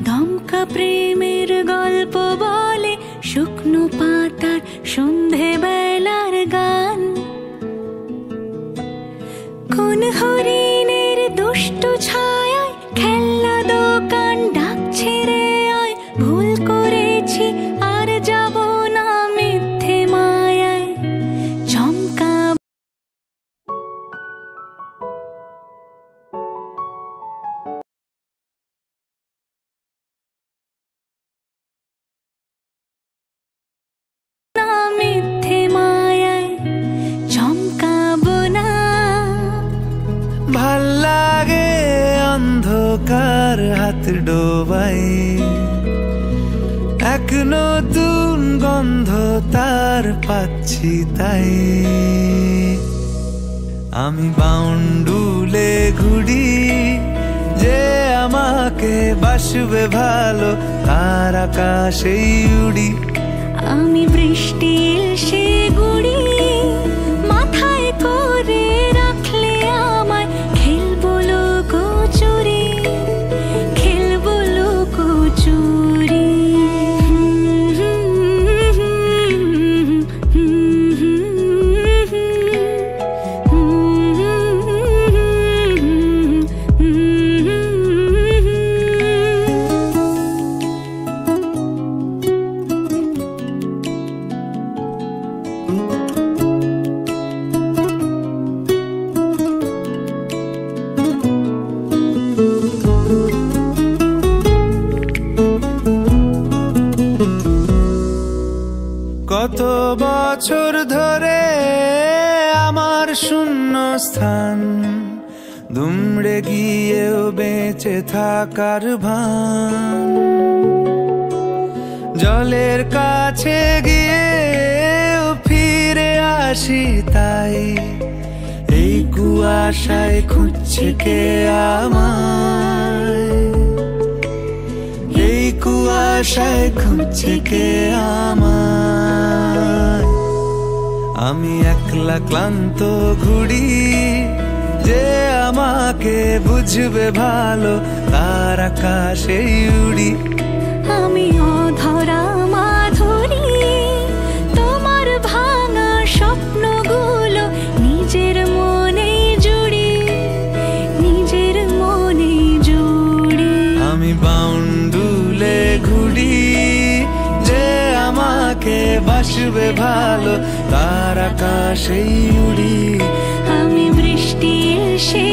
দমকা প্রেমের গল্প বলে শুকনো পাতার সন্ধে বেলার গান। কোন হরিণের দুষ্ট ছায়ায় খেলনা দোকান ডাকছে রে আয়, ভুল করেছি আর যাব না মিথ্যে মায়ায়। চমকা মিথ্যে মায়ায় চমকাবো না। ভাল লাগে অন্ধকার হাত ডোবাই, এক নতুন গন্ধ তার পাচ্ছি তাই। আমি বাউন্ডুলে ঘুরি, যে আমাকে বাসবে ভালো তার আকাশেই উড়ি। আমি বৃষ্টির সে গুড়ি, মাথায় করে রাখলে আমায় খেলবো লুকোচুরি, খেলবো লুকোচুরি। কত বছর ধরে আমার শূন্য স্থান, দুমড়ে গিয়েও বেঁচে থাকার ভান। জলের কাছে গিয়েও ফিরে আসি তাই, এই কুয়াশায় খুঁজছে কে আমায়, এই কুয়াশায় খুঁজছে কে আমায়। আমি একলা ক্লান্ত ঘুরি, যে আমাকে বুঝবে ভালো তার আকাশেই উড়ি। আমি অধরা মাধুরী, তোমার ভাঙা স্বপ্নগুলো নিজের মনে জুড়ি, নিজের মনে জুড়ি। আমি বাউন্ডুলে ঘুরি, যে আমাকে বাসবে ভালো তার আকাশেই উড়ি। আমি বৃষ্টির সে